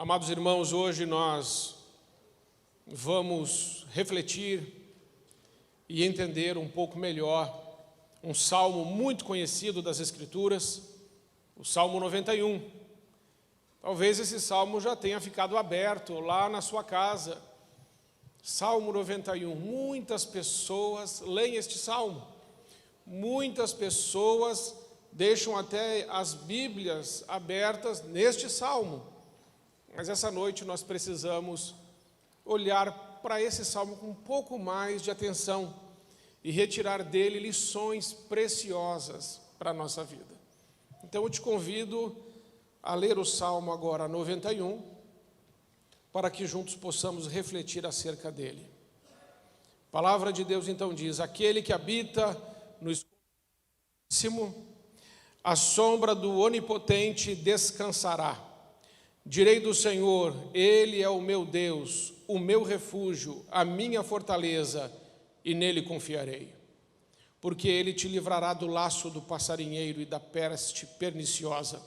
Amados irmãos, hoje nós vamos refletir e entender um pouco melhor um salmo muito conhecido das Escrituras, o Salmo 91. Talvez esse salmo já tenha ficado aberto lá na sua casa. Salmo 91, muitas pessoas leem este salmo, muitas pessoas deixam até as Bíblias abertas neste salmo. Mas essa noite nós precisamos olhar para esse salmo com um pouco mais de atenção e retirar dele lições preciosas para a nossa vida. Então eu te convido a ler o salmo agora 91, para que juntos possamos refletir acerca dele. A palavra de Deus então diz: aquele que habita no escuro, a sombra do Onipotente descansará. Direi do Senhor, Ele é o meu Deus, o meu refúgio, a minha fortaleza, e nele confiarei. Porque Ele te livrará do laço do passarinheiro e da peste perniciosa.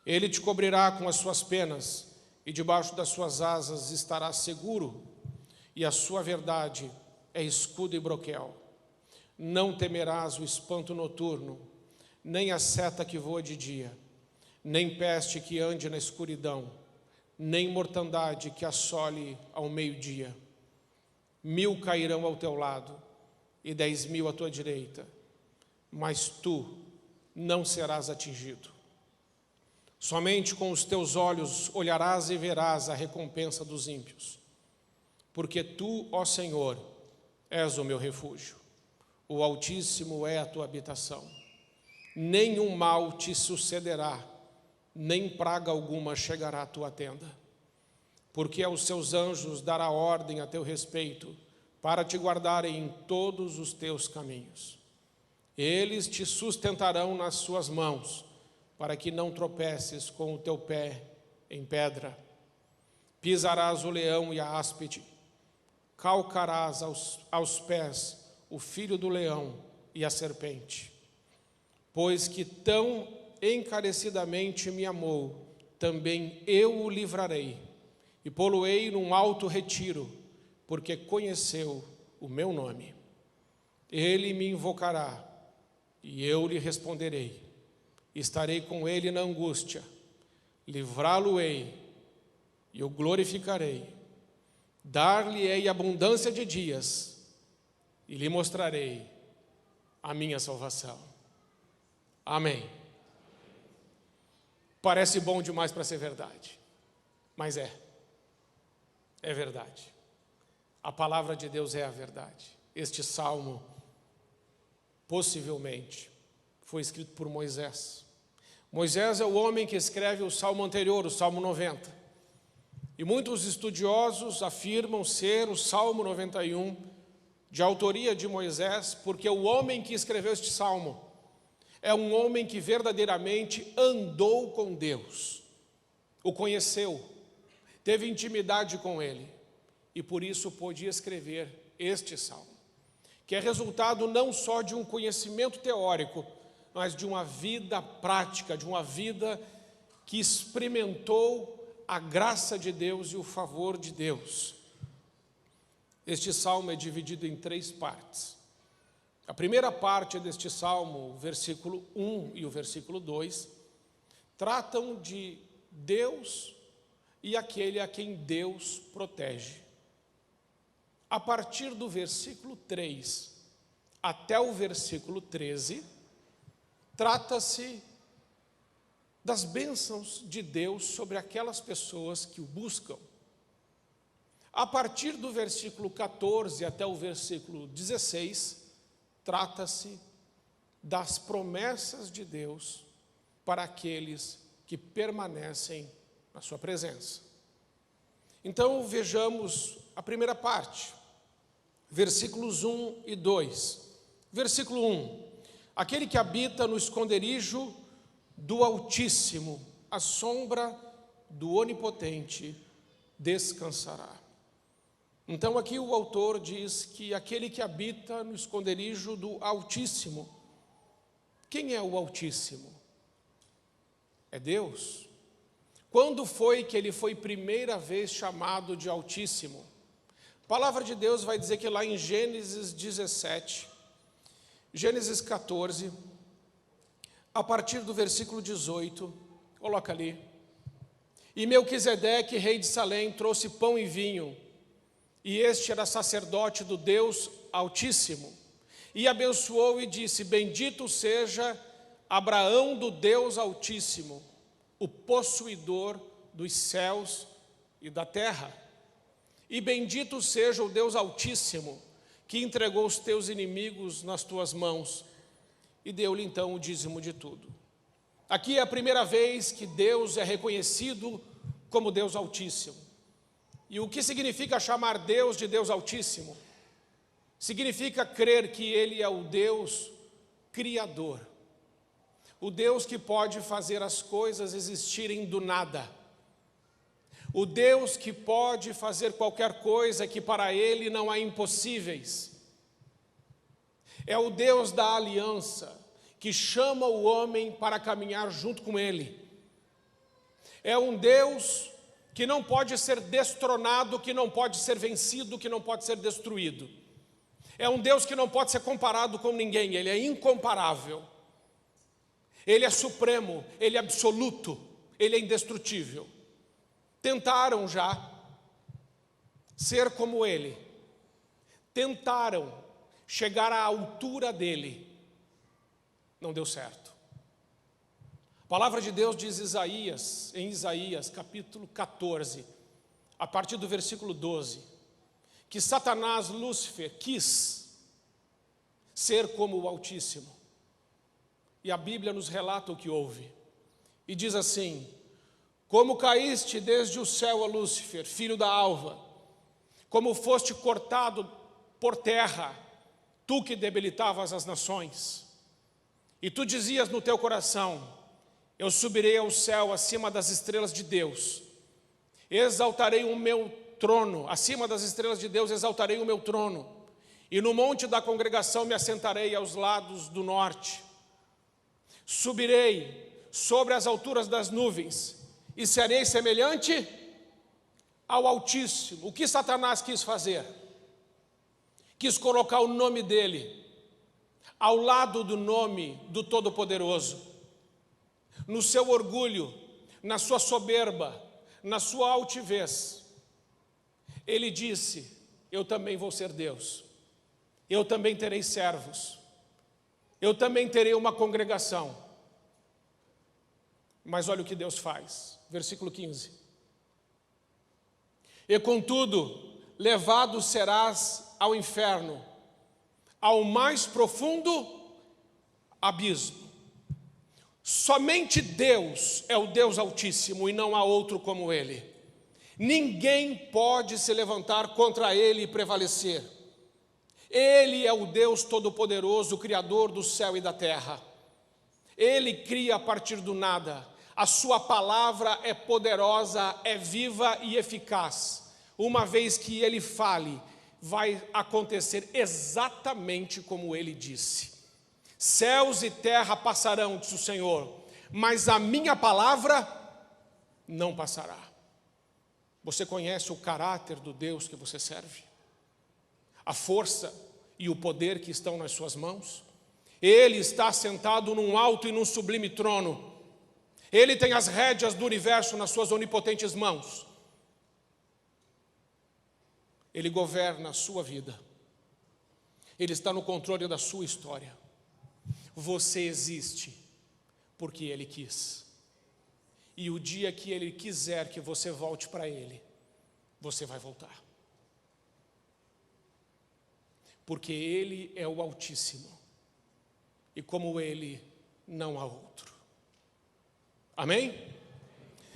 Ele te cobrirá com as suas penas, e debaixo das suas asas estarás seguro, e a sua verdade é escudo e broquel. Não temerás o espanto noturno, nem a seta que voa de dia, nem peste que ande na escuridão, nem mortandade que assole ao meio-dia. 1000 cairão ao teu lado, e 10.000 à tua direita, mas tu não serás atingido. Somente com os teus olhos olharás e verás a recompensa dos ímpios. Porque tu, ó Senhor, és o meu refúgio, o Altíssimo é a tua habitação. Nenhum mal te sucederá, nem praga alguma chegará à tua tenda. Porque aos seus anjos dará ordem a teu respeito, para te guardarem em todos os teus caminhos. Eles te sustentarão nas suas mãos, para que não tropeces com o teu pé em pedra. Pisarás o leão e a áspide, calcarás aos pés o filho do leão e a serpente. Pois que tão encarecidamente me amou, também eu o livrarei, e pô-lo-ei num alto retiro, porque conheceu o meu nome. Ele me invocará, e eu lhe responderei. Estarei com ele na angústia, livrá-lo-ei, e o glorificarei. Dar-lhe-ei abundância de dias, e lhe mostrarei a minha salvação. Amém. Parece bom demais para ser verdade, mas é verdade. A palavra de Deus é a verdade. Este salmo, possivelmente, foi escrito por Moisés. Moisés é o homem que escreve o salmo anterior, o Salmo 90. E muitos estudiosos afirmam ser o Salmo 91 de autoria de Moisés, porque o homem que escreveu este salmo é um homem que verdadeiramente andou com Deus, o conheceu, teve intimidade com Ele, e por isso pôde escrever este salmo, que é resultado não só de um conhecimento teórico, mas de uma vida prática, de uma vida que experimentou a graça de Deus e o favor de Deus. Este salmo é dividido em 3 partes. A primeira parte deste salmo, o versículo 1 e o versículo 2, tratam de Deus e aquele a quem Deus protege. A partir do versículo 3 até o versículo 13, trata-se das bênçãos de Deus sobre aquelas pessoas que o buscam. A partir do versículo 14 até o versículo 16, trata-se das promessas de Deus para aqueles que permanecem na sua presença. Então vejamos a primeira parte, versículos 1 e 2. Versículo 1: aquele que habita no esconderijo do Altíssimo, a sombra do Onipotente descansará. Então aqui o autor diz que aquele que habita no esconderijo do Altíssimo. Quem é o Altíssimo? É Deus. Quando foi que ele foi primeira vez chamado de Altíssimo? A palavra de Deus vai dizer que lá em Gênesis 17, Gênesis 14, a partir do versículo 18, coloca ali. E Melquisedeque, rei de Salém, trouxe pão e vinho, e este era sacerdote do Deus Altíssimo, e abençoou e disse: bendito seja Abraão do Deus Altíssimo, o possuidor dos céus e da terra. E bendito seja o Deus Altíssimo, que entregou os teus inimigos nas tuas mãos, e deu-lhe então o dízimo de tudo. Aqui é a primeira vez que Deus é reconhecido como Deus Altíssimo. E o que significa chamar Deus de Deus Altíssimo? Significa crer que Ele é o Deus Criador, o Deus que pode fazer as coisas existirem do nada, o Deus que pode fazer qualquer coisa que para Ele não há impossíveis. É o Deus da aliança, que chama o homem para caminhar junto com Ele. É um Deus que não pode ser destronado, que não pode ser vencido, que não pode ser destruído. É um Deus que não pode ser comparado com ninguém, Ele é incomparável. Ele é supremo, Ele é absoluto, Ele é indestrutível. Tentaram já ser como Ele, tentaram chegar à altura dEle, não deu certo. A palavra de Deus diz em Isaías capítulo 14, a partir do versículo 12, que Satanás, Lúcifer, quis ser como o Altíssimo. E a Bíblia nos relata o que houve. E diz assim: como caíste desde o céu, a Lúcifer, filho da alva, como foste cortado por terra, tu que debilitavas as nações. E tu dizias no teu coração: eu subirei ao céu acima das estrelas de Deus, exaltarei o meu trono, acima das estrelas de Deus exaltarei o meu trono, e no monte da congregação me assentarei aos lados do norte. Subirei sobre as alturas das nuvens, e serei semelhante ao Altíssimo. O que Satanás quis fazer? Quis colocar o nome dele ao lado do nome do Todo-Poderoso. No seu orgulho, na sua soberba, na sua altivez, ele disse: eu também vou ser Deus, eu também terei servos, eu também terei uma congregação. Mas olha o que Deus faz, versículo 15: e contudo, levado serás ao inferno, ao mais profundo abismo. Somente Deus é o Deus Altíssimo e não há outro como Ele. Ninguém pode se levantar contra Ele e prevalecer. Ele é o Deus Todo-Poderoso, o Criador do céu e da terra. Ele cria a partir do nada. A sua palavra é poderosa, é viva e eficaz. Uma vez que Ele fale, vai acontecer exatamente como Ele disse. Céus e terra passarão, disse o Senhor, mas a minha palavra não passará. Você conhece o caráter do Deus que você serve? A força e o poder que estão nas suas mãos? Ele está sentado num alto e num sublime trono. Ele tem as rédeas do universo nas suas onipotentes mãos. Ele governa a sua vida. Ele está no controle da sua história. Você existe porque Ele quis. E o dia que Ele quiser que você volte para Ele, você vai voltar. Porque Ele é o Altíssimo. E como Ele, não há outro. Amém?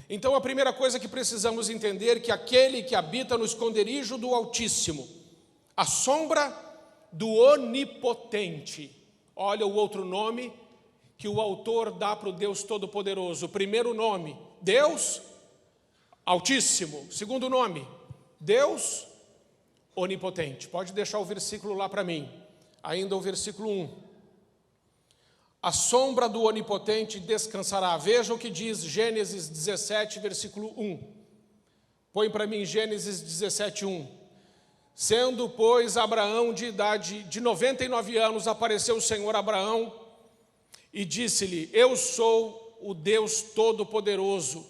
Então a primeira coisa que precisamos entender é que aquele que habita no esconderijo do Altíssimo, a sombra do Onipotente. Olha o outro nome que o autor dá para o Deus Todo-Poderoso. O primeiro nome, Deus Altíssimo. Segundo nome, Deus Onipotente. Pode deixar o versículo lá para mim. Ainda o versículo 1. a sombra do Onipotente descansará. Veja o que diz Gênesis 17, versículo 1. Põe para mim Gênesis 17, 1. Sendo, pois, Abraão de idade de 99 anos, apareceu o Senhor a Abraão e disse-lhe: eu sou o Deus Todo-Poderoso,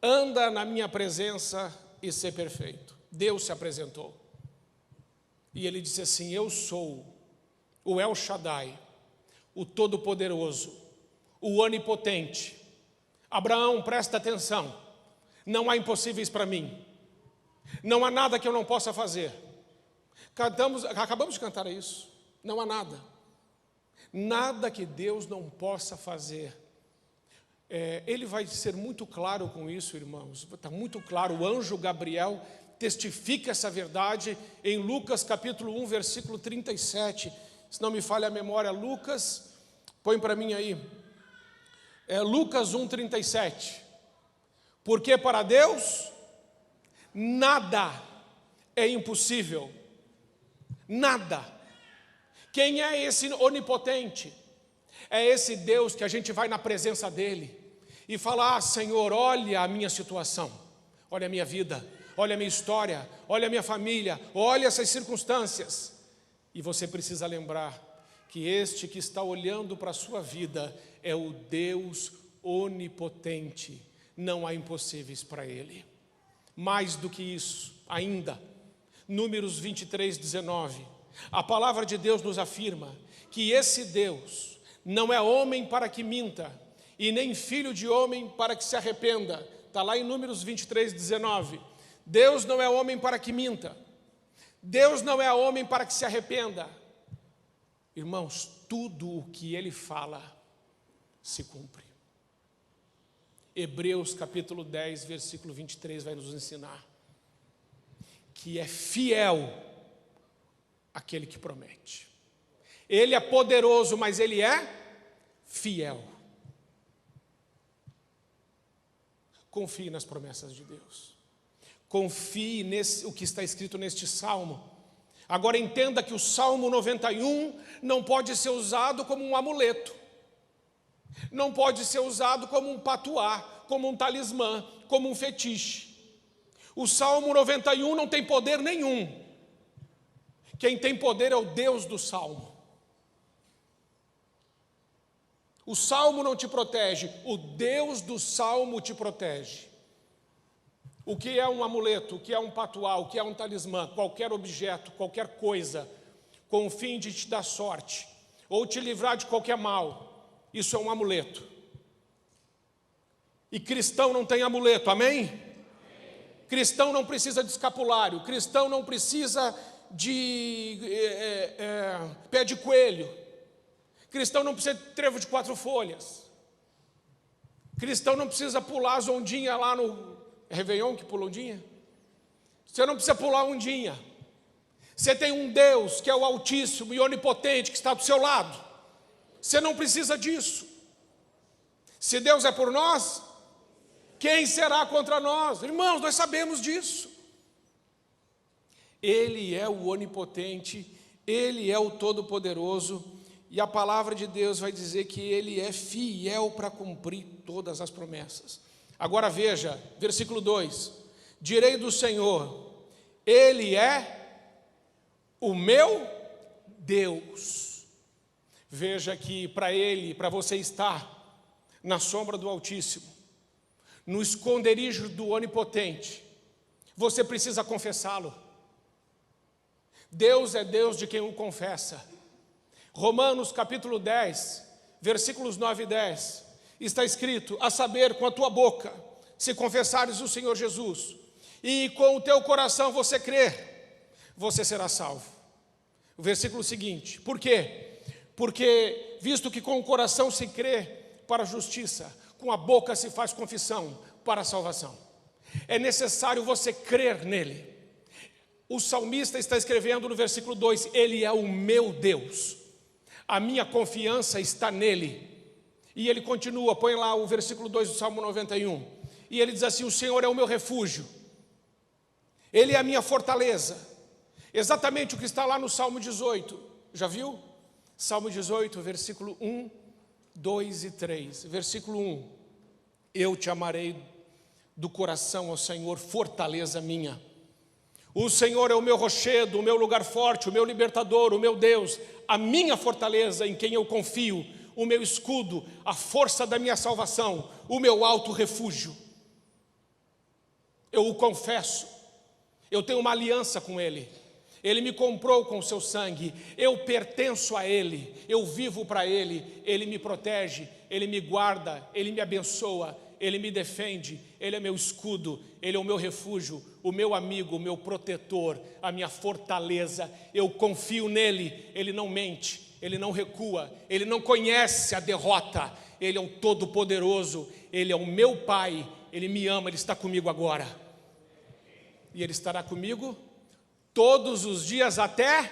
anda na minha presença e ser perfeito. Deus se apresentou. E ele disse assim: eu sou o El Shaddai, o Todo-Poderoso, o Onipotente. Abraão, presta atenção, não há impossíveis para mim, não há nada que eu não possa fazer. Acabamos de cantar isso, não há nada, nada que Deus não possa fazer. Ele vai ser muito claro com isso, irmãos, está muito claro. O anjo Gabriel testifica essa verdade em Lucas capítulo 1, versículo 37, se não me falha a memória. Lucas, põe para mim aí, Lucas 1, 37, porque para Deus nada é impossível, nada. Quem é esse onipotente? É esse Deus que a gente vai na presença dele e fala: ah, Senhor, olha a minha situação, olha a minha vida, olha a minha história, olha a minha família, olha essas circunstâncias. E você precisa lembrar que este que está olhando para a sua vida é o Deus onipotente, não há impossíveis para ele. Mais do que isso ainda, Números 23, 19, a palavra de Deus nos afirma que esse Deus não é homem para que minta, e nem filho de homem para que se arrependa. Está lá em Números 23, 19. Deus não é homem para que minta, Deus não é homem para que se arrependa. Irmãos, tudo o que ele fala se cumpre. Hebreus capítulo 10, versículo 23 vai nos ensinar que é fiel aquele que promete. Ele é poderoso, mas ele é fiel. Confie nas promessas de Deus. Confie o que está escrito neste salmo. Agora entenda que o Salmo 91 não pode ser usado como um amuleto, não pode ser usado como um patuá, como um talismã, como um fetiche. O Salmo 91 não tem poder nenhum. Quem tem poder é o Deus do Salmo. O Salmo não te protege, o Deus do Salmo te protege. O que é um amuleto, o que é um patuá, o que é um talismã, qualquer objeto, qualquer coisa, com o fim de te dar sorte, ou te livrar de qualquer mal, isso é um amuleto. E cristão não tem amuleto, amém? Cristão não precisa de escapulário, cristão não precisa de pé de coelho, cristão não precisa de trevo de 4 folhas, cristão não precisa pular as ondinhas lá no Réveillon, que pula ondinha. Você não precisa pular ondinha. Você tem um Deus que é o Altíssimo e Onipotente que está do seu lado. Você não precisa disso. Se Deus é por nós, quem será contra nós? Irmãos, nós sabemos disso. Ele é o Onipotente, Ele é o Todo-Poderoso, e a palavra de Deus vai dizer que Ele é fiel para cumprir todas as promessas. Agora veja, versículo 2, direi do Senhor, Ele é o meu Deus. Veja que para Ele, para você estar na sombra do Altíssimo, no esconderijo do Onipotente, você precisa confessá-lo. Deus é Deus de quem o confessa. Romanos capítulo 10, versículos 9 e 10, está escrito: a saber, com a tua boca, se confessares o Senhor Jesus, e com o teu coração você crer, você será salvo. O versículo seguinte, por quê? Porque, visto que com o coração se crê para a justiça, com a boca se faz confissão para a salvação. É necessário você crer nele. O salmista está escrevendo no versículo 2, Ele é o meu Deus, a minha confiança está nele. E ele continua, põe lá o versículo 2 do Salmo 91. E ele diz assim: o Senhor é o meu refúgio, Ele é a minha fortaleza. Exatamente o que está lá no Salmo 18. Já viu? Salmo 18, versículo 1 2 e 3, versículo 1. Eu te amarei do coração, ó Senhor, fortaleza minha. O Senhor é o meu rochedo, o meu lugar forte, o meu libertador, o meu Deus, a minha fortaleza em quem eu confio, o meu escudo, a força da minha salvação, o meu alto refúgio. Eu o confesso, eu tenho uma aliança com Ele. Ele me comprou com o seu sangue, eu pertenço a Ele, eu vivo para Ele, Ele me protege, Ele me guarda, Ele me abençoa, Ele me defende, Ele é meu escudo, Ele é o meu refúgio, o meu amigo, o meu protetor, a minha fortaleza. Eu confio nele, Ele não mente, Ele não recua, Ele não conhece a derrota, Ele é o Todo-Poderoso, Ele é o meu Pai, Ele me ama, Ele está comigo agora. E Ele estará comigo todos os dias até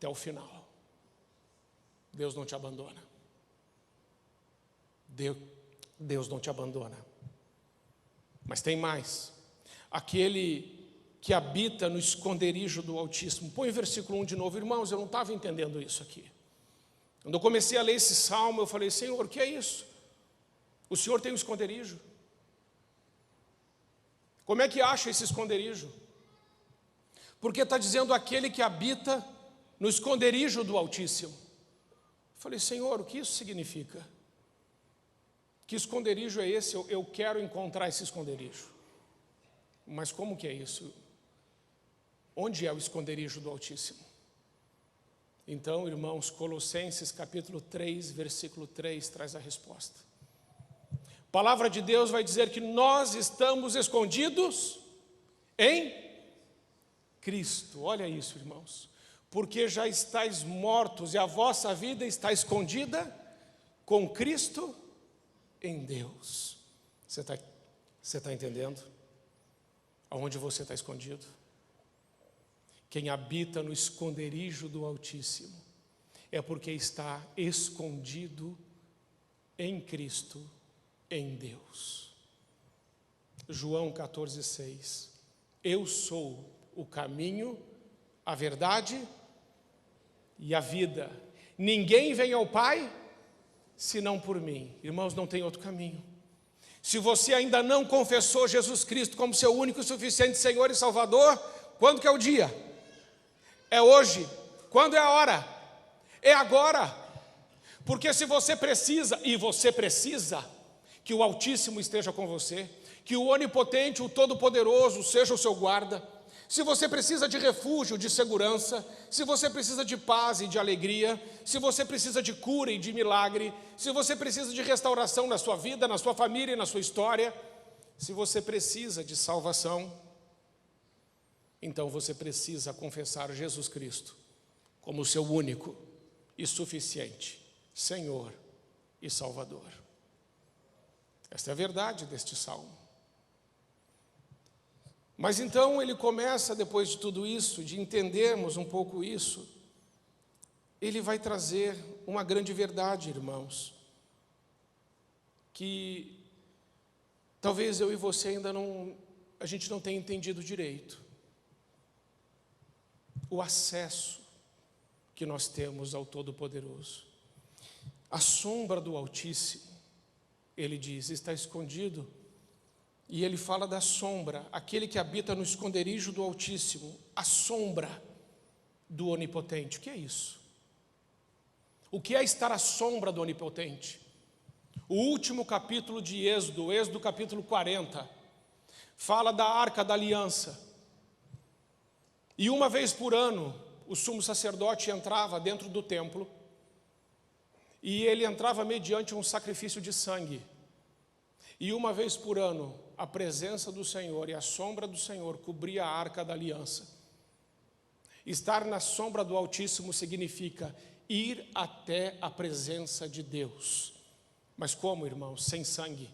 o final. Deus não te abandona. Deus não te abandona. Mas tem mais. Aquele que habita no esconderijo do Altíssimo. Põe o versículo 1 de novo. Irmãos, eu não estava entendendo isso aqui. Quando eu comecei a ler esse salmo, eu falei: Senhor, o que é isso? O Senhor tem um esconderijo? Como é que acha esse esconderijo? Porque está dizendo aquele que habita no esconderijo do Altíssimo. Eu falei: Senhor, o que isso significa? Que esconderijo é esse? Eu quero encontrar esse esconderijo. Mas como que é isso? Onde é o esconderijo do Altíssimo? Então, irmãos, Colossenses capítulo 3, versículo 3 traz a resposta. A palavra de Deus vai dizer que nós estamos escondidos em Cristo. Olha isso, irmãos. Porque já estáis mortos e a vossa vida está escondida com Cristo em Deus. Você está entendendo? Aonde você está escondido? Quem habita no esconderijo do Altíssimo é porque está escondido em Cristo, em Deus. João 14,6. Eu sou o caminho, a verdade e a vida. Ninguém vem ao Pai senão por mim. Irmãos, não tem outro caminho. Se você ainda não confessou Jesus Cristo como seu único e suficiente Senhor e Salvador, quando que é o dia? É hoje. Quando é a hora? É agora. Porque se você precisa, e você precisa, que o Altíssimo esteja com você, que o Onipotente, o Todo-Poderoso seja o seu guarda, se você precisa de refúgio, de segurança, se você precisa de paz e de alegria, se você precisa de cura e de milagre, se você precisa de restauração na sua vida, na sua família e na sua história, se você precisa de salvação, então você precisa confessar Jesus Cristo como seu único e suficiente Senhor e Salvador. Esta é a verdade deste salmo. Mas então ele começa, depois de tudo isso, de entendermos um pouco isso, ele vai trazer uma grande verdade, irmãos, que talvez eu e você ainda a gente não tenha entendido direito. O acesso que nós temos ao Todo-Poderoso. A sombra do Altíssimo, ele diz, está escondido. E ele fala da sombra, aquele que habita no esconderijo do Altíssimo, a sombra do Onipotente. O que é isso? O que é estar à sombra do Onipotente? O último capítulo de Êxodo, Êxodo capítulo 40, fala da Arca da Aliança. E uma vez por ano, o sumo sacerdote entrava dentro do templo, e ele entrava mediante um sacrifício de sangue. E uma vez por ano, a presença do Senhor e a sombra do Senhor cobria a Arca da Aliança. Estar na sombra do Altíssimo significa ir até a presença de Deus. Mas como, irmãos? Sem sangue.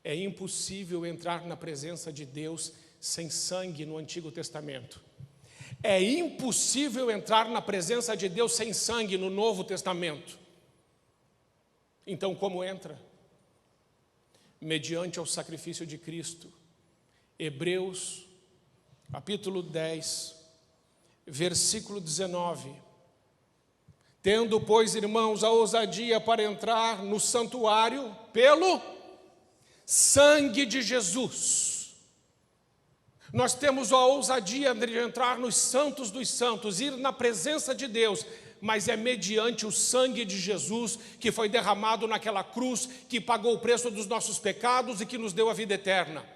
É impossível entrar na presença de Deus sem sangue no Antigo Testamento. É impossível entrar na presença de Deus sem sangue no Novo Testamento. Então, como entra? Mediante ao sacrifício de Cristo. Hebreus, capítulo 10, versículo 19. Tendo, pois, irmãos, a ousadia para entrar no santuário pelo sangue de Jesus. Nós temos a ousadia de entrar nos santos dos santos, ir na presença de Deus, mas é mediante o sangue de Jesus que foi derramado naquela cruz, que pagou o preço dos nossos pecados e que nos deu a vida eterna.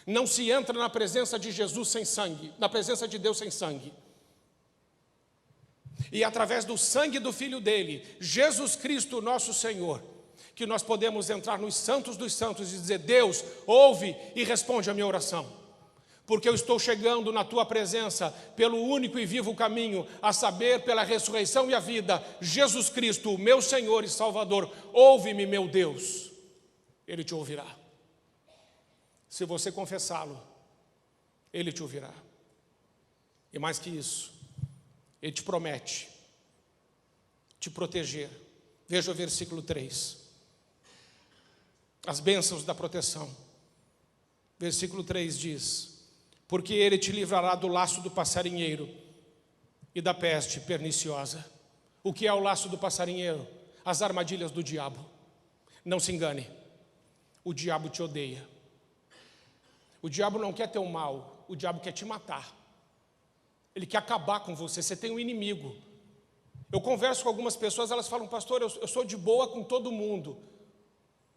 Não se entra na presença de Jesus sem sangue, na presença de Deus sem sangue. E através do sangue do Filho dele, Jesus Cristo, nosso Senhor, que nós podemos entrar nos santos dos santos e dizer: Deus, ouve e responde a minha oração. Porque eu estou chegando na tua presença pelo único e vivo caminho, a saber, pela ressurreição e a vida, Jesus Cristo, meu Senhor e Salvador. Ouve-me, meu Deus. Ele te ouvirá. Se você confessá-lo, Ele te ouvirá. E mais que isso, Ele te promete te proteger. Veja o versículo 3. As bênçãos da proteção. Versículo 3 diz: porque Ele te livrará do laço do passarinheiro e da peste perniciosa. O que é o laço do passarinheiro? As armadilhas do diabo. Não se engane, o diabo te odeia. O diabo não quer teu mal, o diabo quer te matar. Ele quer acabar com você, você tem um inimigo. Eu converso com algumas pessoas, elas falam: pastor, eu sou de boa com todo mundo.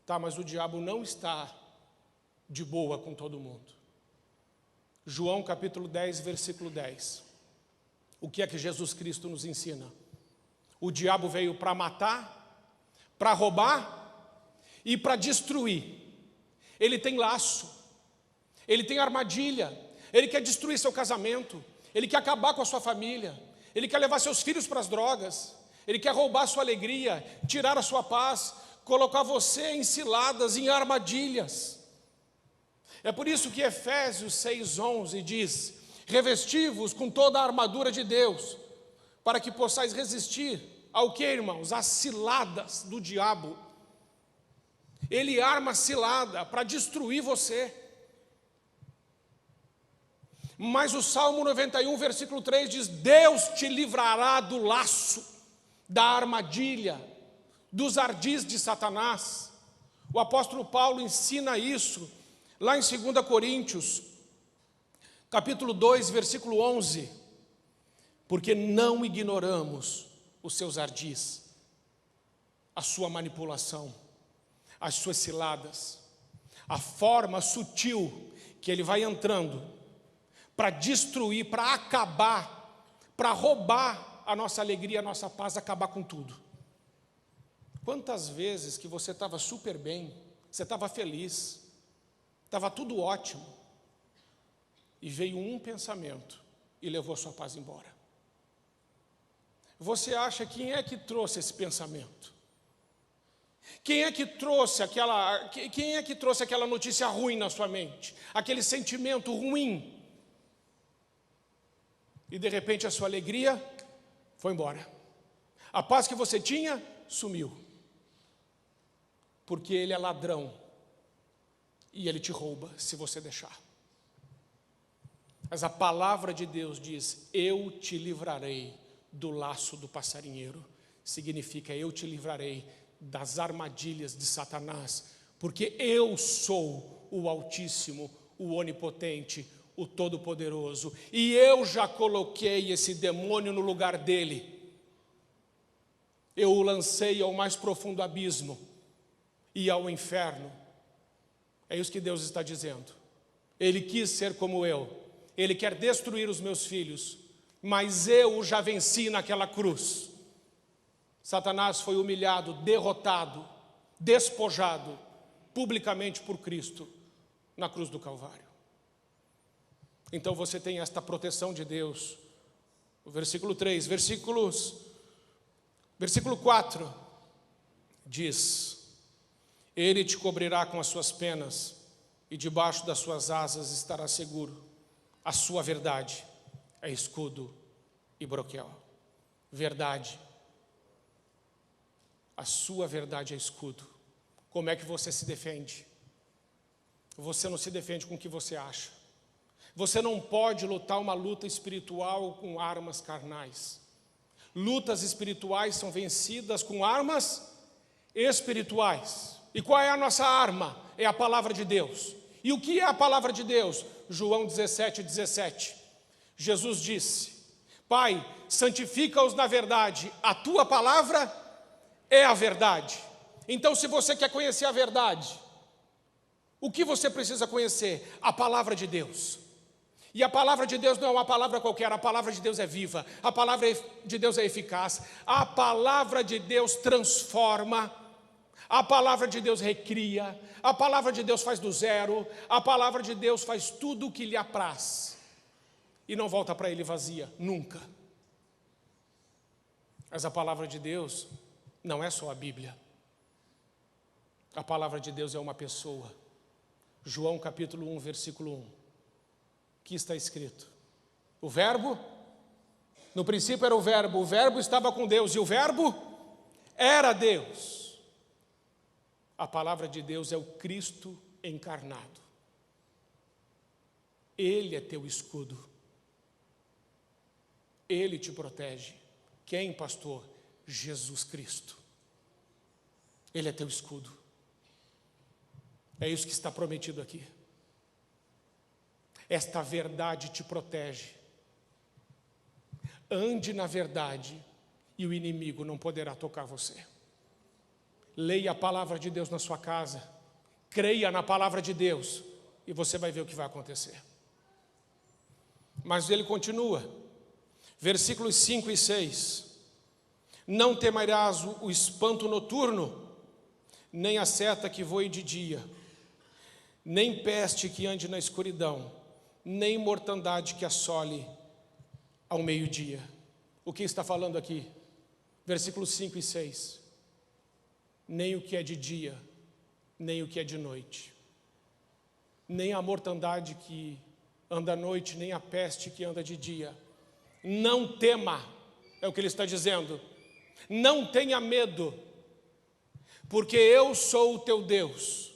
Tá, mas o diabo não está de boa com todo mundo. João capítulo 10, versículo 10. O que é que Jesus Cristo nos ensina? O diabo veio para matar, para roubar e para destruir. Ele tem laço, ele tem armadilha, ele quer destruir seu casamento, ele quer acabar com a sua família, ele quer levar seus filhos para as drogas, ele quer roubar a sua alegria, tirar a sua paz, colocar você em ciladas, em armadilhas. É por isso que Efésios 6,11 diz: revesti-vos com toda a armadura de Deus, para que possais resistir ao que, irmãos? Às ciladas do diabo. Ele arma cilada para destruir você. Mas o Salmo 91, versículo 3 diz: Deus te livrará do laço, da armadilha, dos ardis de Satanás. O apóstolo Paulo ensina isso lá em 2 Coríntios, capítulo 2, versículo 11. Porque não ignoramos os seus ardis, a sua manipulação, as suas ciladas, a forma sutil que ele vai entrando para destruir, para acabar, para roubar a nossa alegria, a nossa paz, acabar com tudo. Quantas vezes que você estava super bem, você estava feliz, estava tudo ótimo, e veio um pensamento e levou a sua paz embora. Você acha quem é que trouxe esse pensamento? Quem é que trouxe aquela notícia ruim na sua mente? Aquele sentimento ruim? E de repente a sua alegria foi embora. A paz que você tinha sumiu. Porque ele é ladrão e ele te rouba se você deixar. Mas a palavra de Deus diz: eu te livrarei do laço do passarinheiro. Significa: eu te livrarei das armadilhas de Satanás, porque eu sou o Altíssimo, o Onipotente, o Todo-Poderoso, e eu já coloquei esse demônio no lugar dele. Eu o lancei ao mais profundo abismo e ao inferno. É isso que Deus está dizendo. Ele quis ser como eu, ele quer destruir os meus filhos, mas eu o já venci naquela cruz. Satanás foi humilhado, derrotado, despojado publicamente por Cristo na cruz do Calvário. Então você tem esta proteção de Deus. O versículo 3, versículo 4 diz: ele te cobrirá com as suas penas e debaixo das suas asas estará seguro. A sua verdade é escudo e broquel. Verdade. A sua verdade é escudo. Como é que você se defende? Você não se defende com o que você acha. Você não pode lutar uma luta espiritual com armas carnais. Lutas espirituais são vencidas com armas espirituais. E qual é a nossa arma? É a palavra de Deus. E o que é a palavra de Deus? João 17:17. Jesus disse: Pai, santifica-os na verdade, a tua palavra é a verdade. Então, se você quer conhecer a verdade, o que você precisa conhecer? A palavra de Deus. E a palavra de Deus não é uma palavra qualquer, a palavra de Deus é viva, a palavra de Deus é eficaz, a palavra de Deus transforma, a palavra de Deus recria, a palavra de Deus faz do zero, a palavra de Deus faz tudo o que lhe apraz e não volta para ele vazia, nunca. Mas a palavra de Deus não é só a Bíblia. A palavra de Deus é uma pessoa. João capítulo 1, versículo 1. Que está escrito: o verbo, no princípio era o verbo estava com Deus, e o verbo era Deus. A palavra de Deus é o Cristo encarnado. Ele é teu escudo. Ele te protege. Quem, pastor? Jesus Cristo. Ele é teu escudo. É isso que está prometido aqui. Esta verdade te protege. Ande na verdade e o inimigo não poderá tocar você. Leia a palavra de Deus na sua casa. Creia na palavra de Deus e você vai ver o que vai acontecer. Mas ele continua. Versículos 5 e 6. Não temerás o espanto noturno, nem a seta que voe de dia, nem peste que ande na escuridão, nem mortandade que assole ao meio-dia. O que está falando aqui? Versículos 5 e 6. Nem o que é de dia, nem o que é de noite. Nem a mortandade que anda à noite, nem a peste que anda de dia. Não tema, é o que ele está dizendo. Não tenha medo, porque eu sou o teu Deus.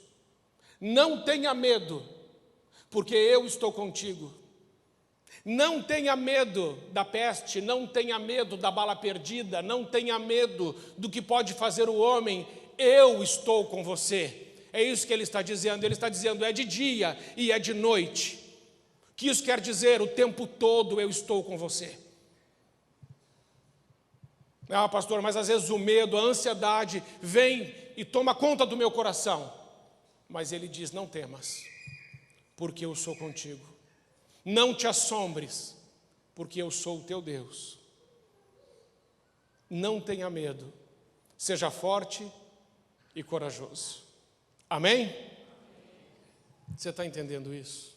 Não tenha medo, porque eu estou contigo. Não tenha medo da peste, não tenha medo da bala perdida, não tenha medo do que pode fazer o homem, eu estou com você. É isso que ele está dizendo. Ele está dizendo, é de dia e é de noite. O que isso quer dizer? O tempo todo eu estou com você. Ah, pastor, mas às vezes o medo, a ansiedade vem e toma conta do meu coração. Mas ele diz, não temas, porque eu sou contigo. Não te assombres, porque eu sou o teu Deus. Não tenha medo, seja forte e corajoso. Amém? Você está entendendo isso?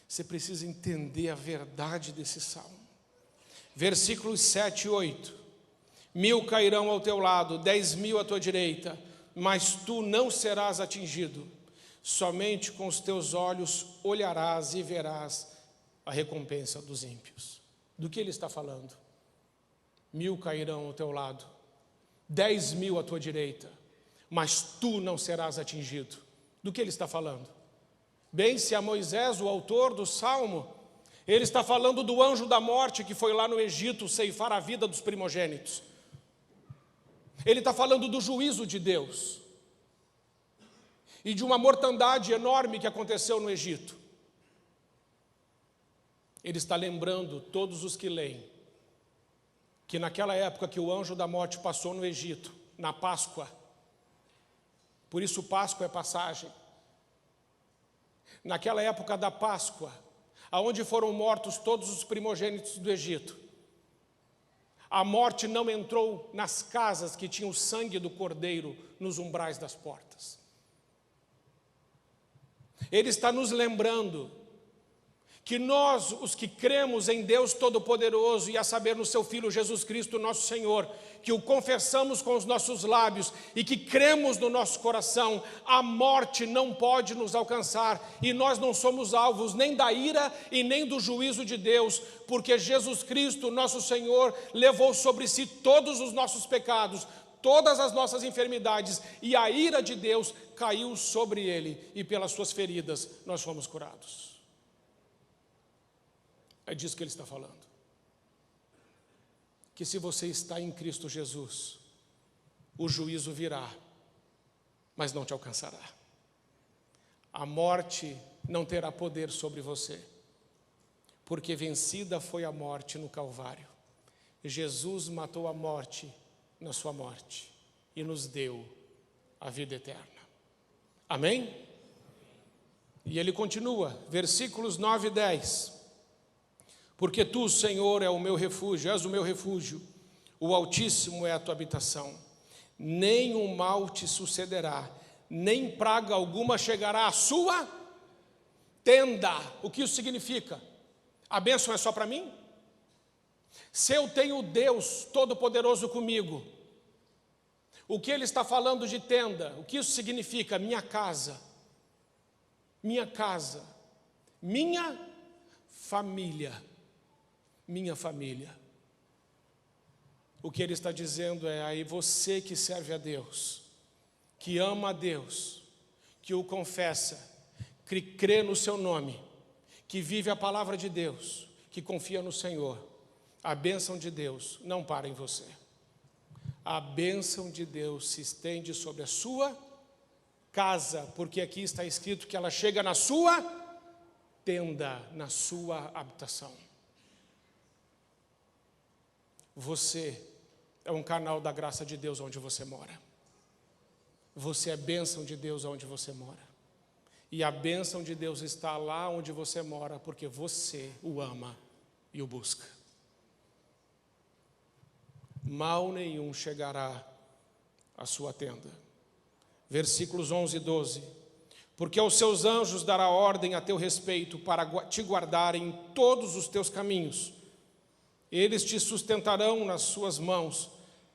Você precisa entender a verdade desse salmo. Versículos 7 e 8. 1000 cairão ao teu lado, 10.000 à tua direita, mas tu não serás atingido. Somente com os teus olhos olharás e verás a recompensa dos ímpios. Do que ele está falando? 1000 cairão ao teu lado, 10.000 à tua direita, mas tu não serás atingido. Do que ele está falando? Bem, se a Moisés, o autor do Salmo, ele está falando do anjo da morte que foi lá no Egito ceifar a vida dos primogênitos. Ele está falando do juízo de Deus e de uma mortandade enorme que aconteceu no Egito. Ele está lembrando todos os que leem que naquela época que o anjo da morte passou no Egito, na Páscoa, por isso Páscoa é passagem, naquela época da Páscoa, aonde foram mortos todos os primogênitos do Egito, a morte não entrou nas casas que tinham o sangue do cordeiro nos umbrais das portas. Ele está nos lembrando que nós, os que cremos em Deus Todo-Poderoso e a saber no seu Filho Jesus Cristo, nosso Senhor, que o confessamos com os nossos lábios e que cremos no nosso coração, a morte não pode nos alcançar e nós não somos alvos nem da ira e nem do juízo de Deus, porque Jesus Cristo, nosso Senhor, levou sobre si todos os nossos pecados, todas as nossas enfermidades, e a ira de Deus caiu sobre ele, e pelas suas feridas nós fomos curados. É disso que ele está falando. que se você está em Cristo Jesus, o juízo virá, mas não te alcançará. A morte não terá poder sobre você, porque vencida foi a morte no Calvário. Jesus matou a morte na sua morte e nos deu a vida eterna. Amém? E ele continua, versículos 9 e 10. Porque tu, Senhor, é o meu refúgio, és o meu refúgio, o Altíssimo é a tua habitação. Nenhum mal te sucederá, nem praga alguma chegará à sua tenda. O que isso significa? A bênção é só para mim? Se eu tenho Deus Todo-Poderoso comigo, o que ele está falando de tenda? O que isso significa? Minha casa, minha família, minha família. O que ele está dizendo é, aí você que serve a Deus, que ama a Deus, que o confessa, que crê no seu nome, que vive a palavra de Deus, que confia no Senhor, a bênção de Deus não para em você. A bênção de Deus se estende sobre a sua casa, porque aqui está escrito que ela chega na sua tenda, na sua habitação. Você é um canal da graça de Deus onde você mora. Você é bênção de Deus onde você mora. E a bênção de Deus está lá onde você mora, porque você o ama e o busca. Mal nenhum chegará à sua tenda. Versículos 11 e 12. Porque aos seus anjos dará ordem a teu respeito para te guardarem em todos os teus caminhos. Eles te sustentarão nas suas mãos,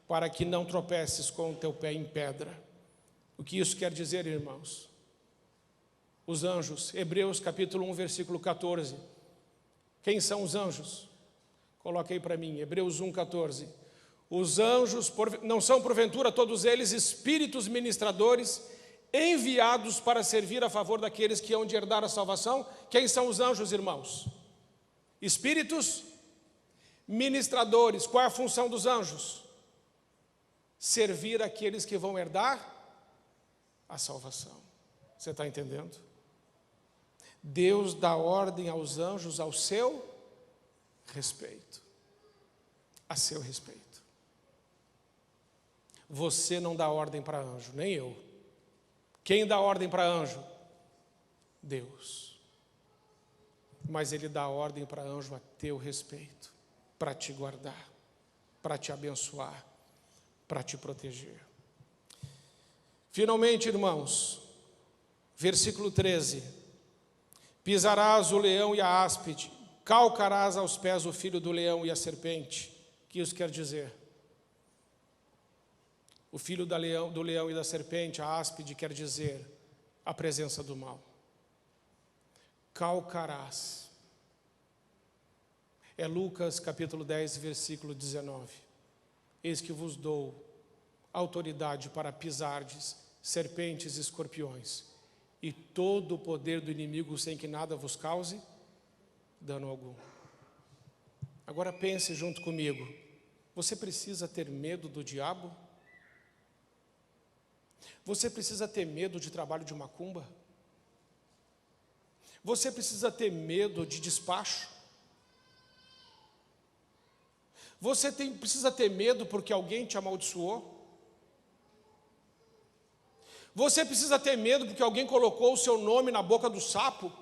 para que não tropeces com o teu pé em pedra. O que isso quer dizer, irmãos? Os anjos, Hebreus capítulo 1, versículo 14. Quem são os anjos? Coloque aí para mim, Hebreus 1, 14. Os anjos, não são porventura todos eles espíritos ministradores, enviados para servir a favor daqueles que hão de herdar a salvação? Quem são os anjos, irmãos? Espíritos ministradores. Qual é a função dos anjos? Servir aqueles que vão herdar a salvação. Você está entendendo? Deus dá ordem aos anjos ao seu respeito. A seu respeito. Você não dá ordem para anjo, nem eu. Quem dá ordem para anjo? Deus. Mas ele dá ordem para anjo a teu respeito, para te guardar, para te abençoar, para te proteger. Finalmente, irmãos, versículo 13. Pisarás o leão e a áspide, calcarás aos pés o filho do leão e a serpente. O que isso quer dizer? O filho do leão e da serpente, a áspide, quer dizer a presença do mal. Calcarás. É Lucas capítulo 10, versículo 19. Eis que vos dou autoridade para pisardes serpentes e escorpiões, e todo o poder do inimigo, sem que nada vos cause dano algum. Agora pense junto comigo. Você precisa ter medo do diabo? Você precisa ter medo de trabalho de macumba? Você precisa ter medo de despacho? Você precisa ter medo porque alguém te amaldiçoou? Você precisa ter medo porque alguém colocou o seu nome na boca do sapo?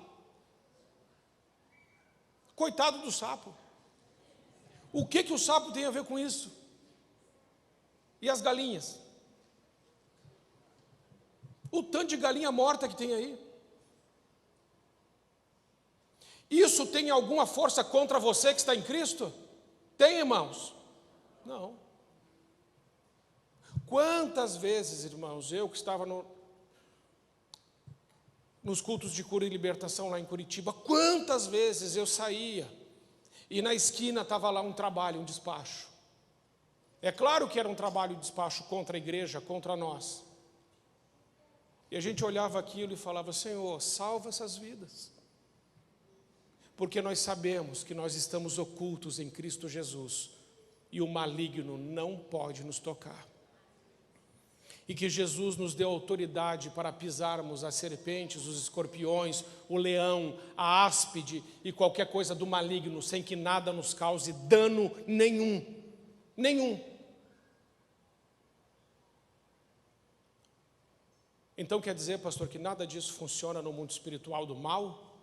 Coitado do sapo. O que o sapo tem a ver com isso? E as galinhas? O tanto de galinha morta que tem aí. Isso tem alguma força contra você que está em Cristo? Tem, irmãos? Não. Quantas vezes, irmãos, eu que estava nos cultos de cura e libertação lá em Curitiba, quantas vezes eu saía e na esquina estava lá um trabalho, um despacho. É claro que era um trabalho de despacho contra a igreja, contra nós. E a gente olhava aquilo e falava: Senhor, salva essas vidas. Porque nós sabemos que nós estamos ocultos em Cristo Jesus, e o maligno não pode nos tocar. E que Jesus nos dê autoridade para pisarmos as serpentes, os escorpiões, o leão, a áspide e qualquer coisa do maligno, sem que nada nos cause dano nenhum. Nenhum. Então quer dizer, pastor, que nada disso funciona no mundo espiritual do mal?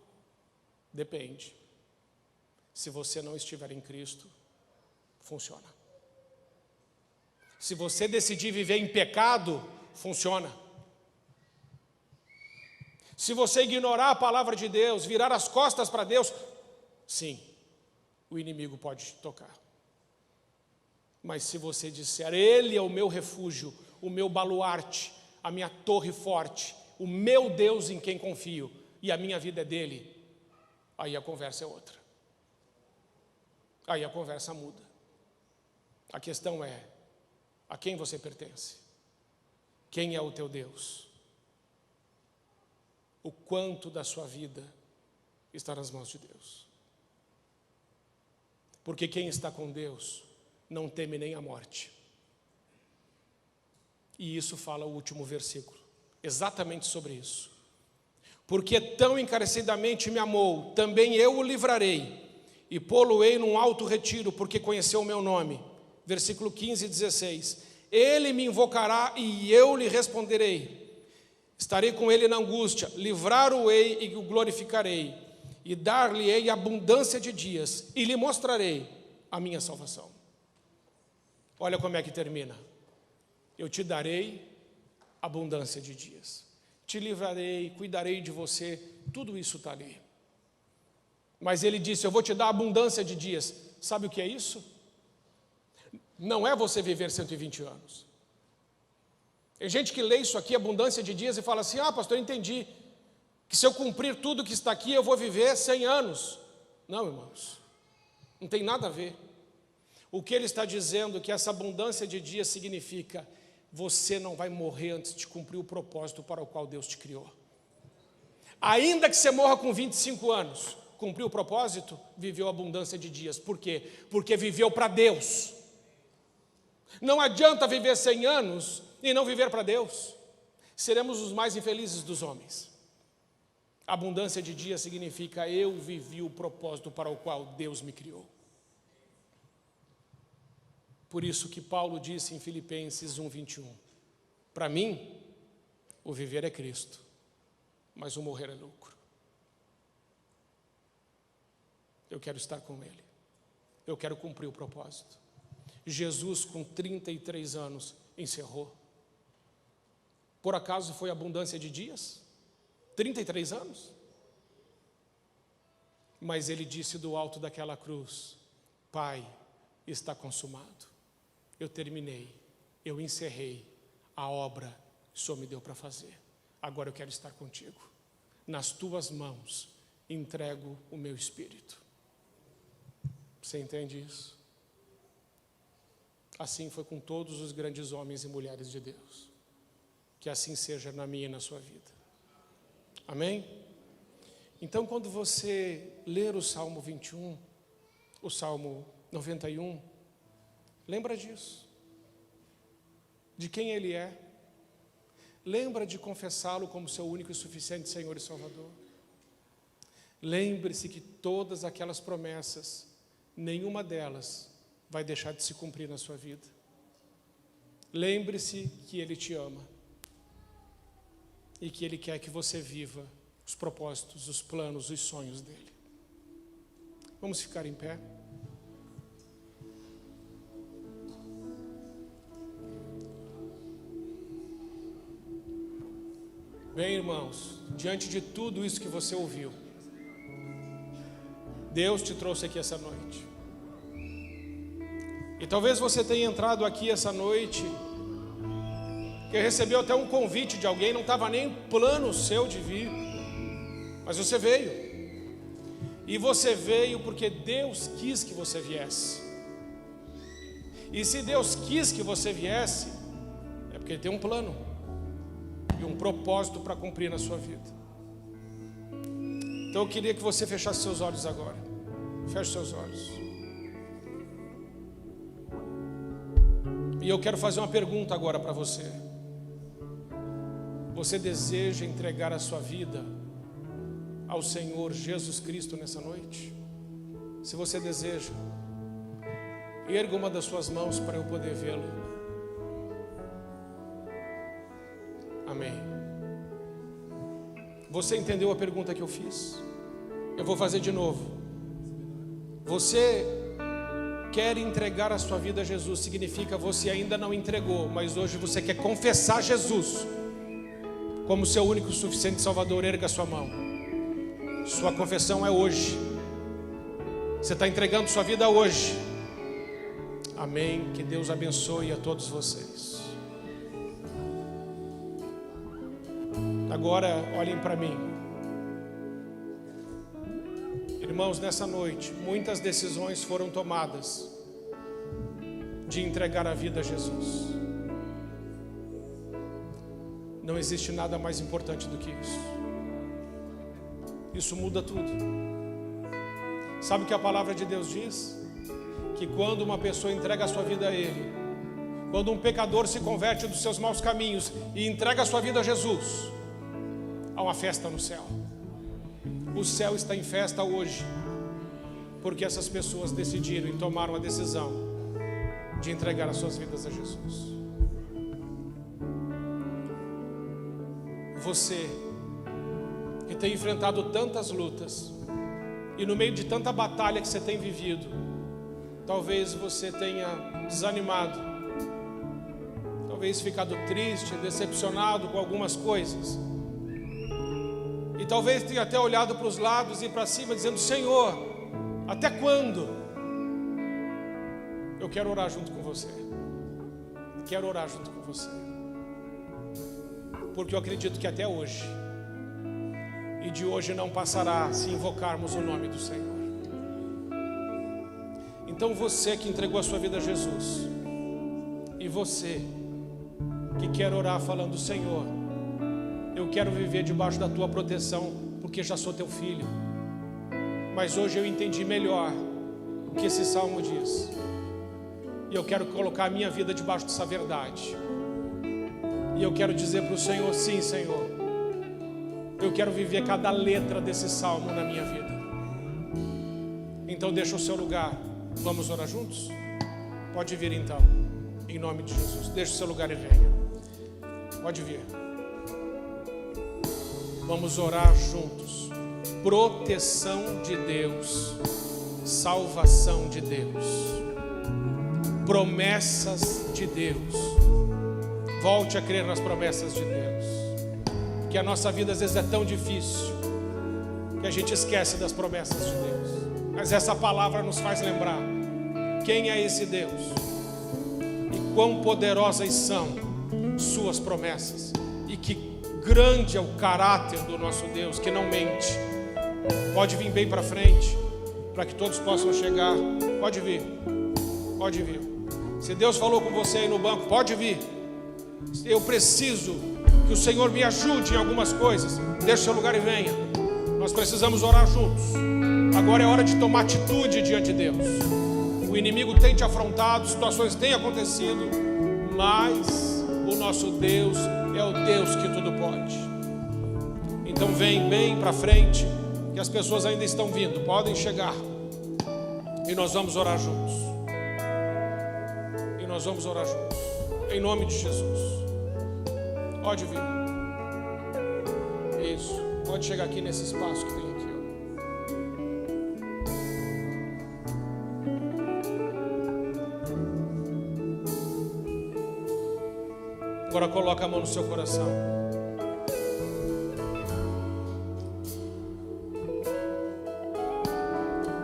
Depende. Se você não estiver em Cristo, funciona. Se você decidir viver em pecado, funciona. Se você ignorar a palavra de Deus, virar as costas para Deus, sim, o inimigo pode te tocar. Mas se você disser, Ele é o meu refúgio, o meu baluarte, a minha torre forte, o meu Deus em quem confio, e a minha vida é dele, aí a conversa é outra. Aí a conversa muda. A questão é, a quem você pertence? Quem é o teu Deus? O quanto da sua vida está nas mãos de Deus? Porque quem está com Deus não teme nem a morte. E isso fala o último versículo, exatamente sobre isso. Porque tão encarecidamente me amou, também eu o livrarei, e pô-lo-ei num alto retiro, porque conheceu o meu nome. Versículo 15 e 16. Ele me invocará e eu lhe responderei. Estarei com ele na angústia, livrar-o-ei e o glorificarei, e dar-lhe-ei abundância de dias, e lhe mostrarei a minha salvação. Olha como é que termina. Eu te darei abundância de dias, te livrarei, cuidarei de você, tudo isso está ali. Mas ele disse, eu vou te dar abundância de dias. Sabe o que é isso? Não é você viver 120 anos. Tem gente que lê isso aqui, abundância de dias, e fala assim, pastor, eu entendi, que se eu cumprir tudo que está aqui, eu vou viver 100 anos. Não, irmãos, não tem nada a ver. O que ele está dizendo é que essa abundância de dias significa, você não vai morrer antes de cumprir o propósito para o qual Deus te criou. Ainda que você morra com 25 anos, cumpriu o propósito, viveu abundância de dias. Por quê? Porque viveu para Deus. Não adianta viver 100 anos e não viver para Deus. Seremos os mais infelizes dos homens. Abundância de dias significa, eu vivi o propósito para o qual Deus me criou. Por isso que Paulo disse em Filipenses 1:21, para mim, o viver é Cristo, mas o morrer é lucro. Eu quero estar com Ele, eu quero cumprir o propósito. Jesus, com 33 anos, encerrou. Por acaso foi abundância de dias? 33 anos? Mas Ele disse do alto daquela cruz, Pai, está consumado. Eu terminei, eu encerrei a obra que o Senhor me deu para fazer. Agora eu quero estar contigo. Nas tuas mãos entrego o meu espírito. Você entende isso? Assim foi com todos os grandes homens e mulheres de Deus. Que assim seja na minha e na sua vida. Amém? Então, quando você ler o Salmo 21, o Salmo 91, lembra disso. De quem Ele é. Lembra de confessá-lo como seu único e suficiente Senhor e Salvador. Lembre-se que todas aquelas promessas, nenhuma delas vai deixar de se cumprir na sua vida. Lembre-se que Ele te ama e que Ele quer que você viva os propósitos, os planos, os sonhos dEle. Vamos ficar em pé? Bem, irmãos, diante de tudo isso que você ouviu, Deus te trouxe aqui essa noite. E talvez você tenha entrado aqui essa noite, que recebeu até um convite de alguém, não estava nem plano seu de vir, mas você veio. E você veio porque Deus quis que você viesse. E se Deus quis que você viesse, é porque Ele tem um plano e um propósito para cumprir na sua vida. Então eu queria que você fechasse seus olhos agora. Feche seus olhos. E eu quero fazer uma pergunta agora para você. Você deseja entregar a sua vida ao Senhor Jesus Cristo nessa noite? Se você deseja, erga uma das suas mãos para eu poder vê-lo. Amém. Você entendeu a pergunta que eu fiz? Eu vou fazer de novo. Você quer entregar a sua vida a Jesus? Significa você ainda não entregou, mas hoje você quer confessar Jesus como seu único e suficiente Salvador. Erga a sua mão. Sua confissão é hoje. Você está entregando sua vida hoje. Amém. Que Deus abençoe a todos vocês. Agora olhem para mim. Irmãos, nessa noite muitas decisões foram tomadas de entregar a vida a Jesus. Não existe nada mais importante do que isso. Isso muda tudo. Sabe o que a palavra de Deus diz? Que quando uma pessoa entrega a sua vida a Ele, quando um pecador se converte dos seus maus caminhos e entrega a sua vida a Jesus, há uma festa no céu. O céu está em festa hoje, porque essas pessoas decidiram e tomaram a decisão de entregar as suas vidas a Jesus. Você que tem enfrentado tantas lutas e no meio de tanta batalha que você tem vivido, talvez você tenha desanimado, talvez ficado triste, decepcionado com algumas coisas, e talvez tenha até olhado para os lados e para cima dizendo: Senhor, até quando? Eu quero orar junto com você. Quero orar junto com você, porque eu acredito que até hoje, e de hoje não passará se invocarmos o nome do Senhor. Então você que entregou a sua vida a Jesus, e você que quer orar falando: Senhor, eu quero viver debaixo da tua proteção, porque já sou teu filho, mas hoje eu entendi melhor o que esse salmo diz, e eu quero colocar a minha vida debaixo dessa verdade. E eu quero dizer para o Senhor: sim, Senhor, eu quero viver cada letra desse salmo na minha vida. Então deixa o seu lugar. Vamos orar juntos? Pode vir então, em nome de Jesus. Deixa o seu lugar e venha. Pode vir. Vamos orar juntos. Proteção de Deus, salvação de Deus, promessas de Deus. Volte a crer nas promessas de Deus. Que a nossa vida às vezes é tão difícil que a gente esquece das promessas de Deus, mas essa palavra nos faz lembrar quem é esse Deus e quão poderosas são suas promessas, e que grande é o caráter do nosso Deus, que não mente. Pode vir bem para frente, para que todos possam chegar. Pode vir, pode vir. Se Deus falou com você aí no banco, pode vir. Eu preciso que o Senhor me ajude em algumas coisas. Deixe o seu lugar e venha. Nós precisamos orar juntos. Agora é hora de tomar atitude diante de Deus. O inimigo tem te afrontado, situações têm acontecido, mas o nosso Deus é o Deus que tudo pode. Então vem bem para frente, que as pessoas ainda estão vindo, podem chegar, e nós vamos orar juntos. E nós vamos orar juntos, em nome de Jesus. Pode vir. Isso, pode chegar aqui nesse espaço que tem aqui, ó. Agora coloca a mão no seu coração.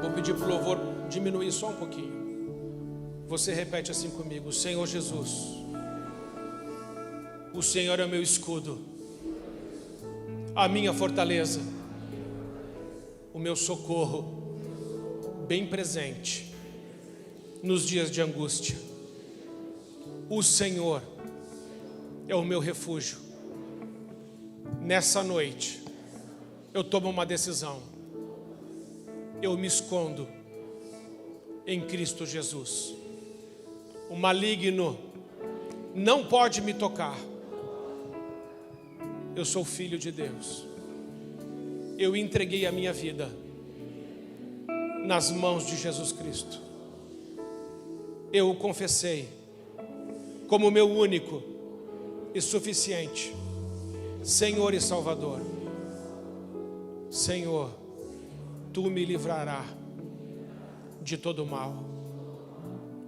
Vou pedir para o louvor diminuir só um pouquinho. Você repete assim comigo: Senhor Jesus, o Senhor é o meu escudo, a minha fortaleza, o meu socorro, bem presente nos dias de angústia. O Senhor é o meu refúgio. Nessa noite eu tomo uma decisão. Eu me escondo em Cristo Jesus. O maligno não pode me tocar. Eu sou filho de Deus. Eu entreguei a minha vida nas mãos de Jesus Cristo. Eu o confessei como meu único e suficiente Senhor e Salvador. Senhor, Tu me livrarás de todo mal,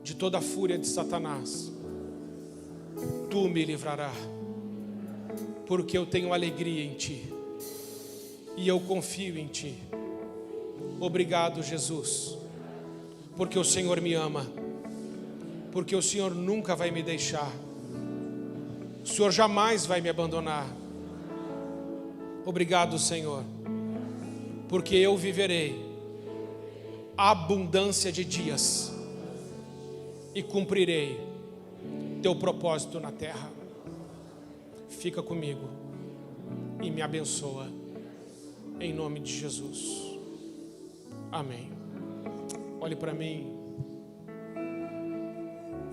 de toda a fúria de Satanás. Tu me livrarás, porque eu tenho alegria em Ti e eu confio em Ti. Obrigado, Jesus, porque o Senhor me ama, porque o Senhor nunca vai me deixar, o Senhor jamais vai me abandonar. Obrigado, Senhor, porque eu viverei a abundância de dias e cumprirei Teu propósito na terra. Fica comigo e me abençoa, em nome de Jesus. Amém. Olhe para mim.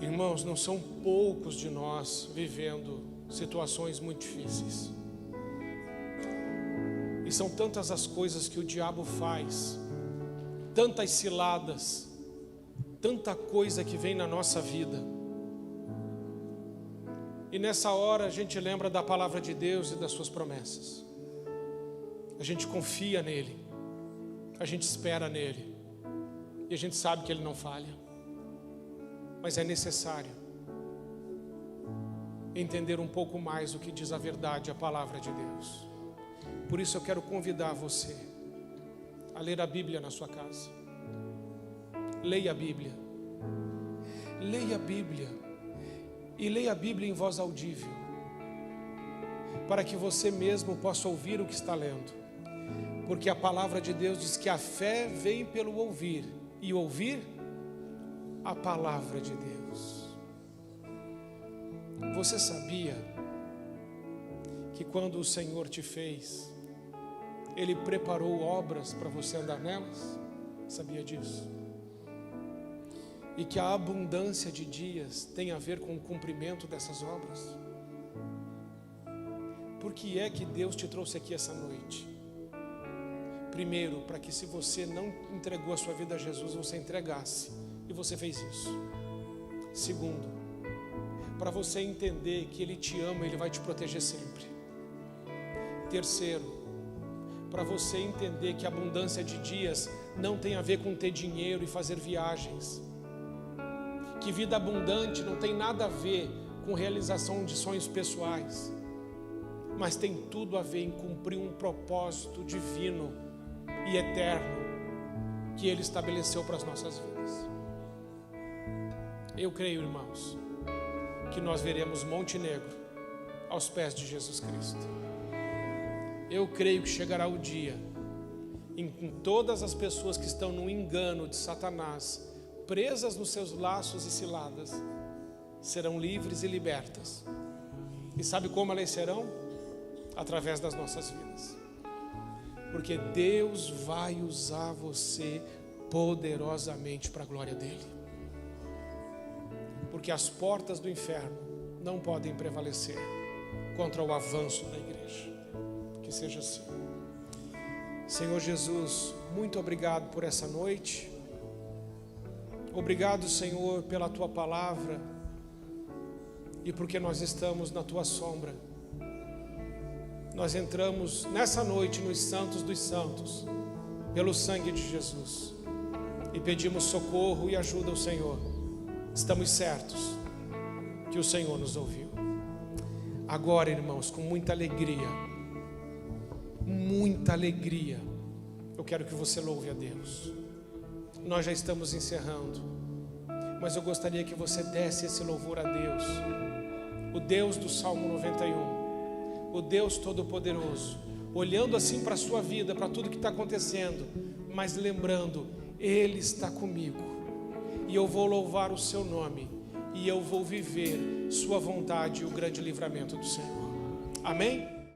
Irmãos, não são poucos de nós vivendo situações muito difíceis. E são tantas as coisas que o diabo faz, tantas ciladas, tanta coisa que vem na nossa vida. E nessa hora a gente lembra da palavra de Deus e das suas promessas. A gente confia nele, a gente espera nele, e a gente sabe que ele não falha. Mas é necessário entender um pouco mais o que diz a verdade, a palavra de Deus. Por isso eu quero convidar você a ler a Bíblia na sua casa. Leia a Bíblia. Leia a Bíblia. E leia a Bíblia em voz audível, para que você mesmo possa ouvir o que está lendo. Porque a palavra de Deus diz que a fé vem pelo ouvir, e ouvir a palavra de Deus. Você sabia que quando o Senhor te fez, Ele preparou obras para você andar nelas? Sabia disso? E que a abundância de dias tem a ver com o cumprimento dessas obras? Por que é que Deus te trouxe aqui essa noite? Primeiro, para que se você não entregou a sua vida a Jesus, você entregasse, e você fez isso. Segundo, para você entender que Ele te ama, Ele vai te proteger sempre. Terceiro, para você entender que a abundância de dias não tem a ver com ter dinheiro e fazer viagens. Que vida abundante não tem nada a ver com realização de sonhos pessoais, mas tem tudo a ver em cumprir um propósito divino e eterno que Ele estabeleceu para as nossas vidas. Eu creio, irmãos, que nós veremos Monte Negro aos pés de Jesus Cristo. Eu creio que chegará o dia em que todas as pessoas que estão no engano de Satanás, presas nos seus laços e ciladas, serão livres e libertas. E sabe como elas serão? Através das nossas vidas. Porque Deus vai usar você poderosamente para a glória dEle. Porque as portas do inferno não podem prevalecer contra o avanço da igreja. Que seja assim. Senhor Jesus, muito obrigado por essa noite. Obrigado, Senhor, pela Tua palavra e porque nós estamos na Tua sombra. Nós entramos nessa noite nos santos dos santos, pelo sangue de Jesus, e pedimos socorro e ajuda ao Senhor. Estamos certos que o Senhor nos ouviu. Agora, irmãos, com muita alegria, eu quero que você louve a Deus. Nós já estamos encerrando, mas eu gostaria que você desse esse louvor a Deus, o Deus do Salmo 91, o Deus Todo-Poderoso, olhando assim para a sua vida, para tudo que está acontecendo, mas lembrando, Ele está comigo, e eu vou louvar o seu nome, e eu vou viver sua vontade e o grande livramento do Senhor. Amém?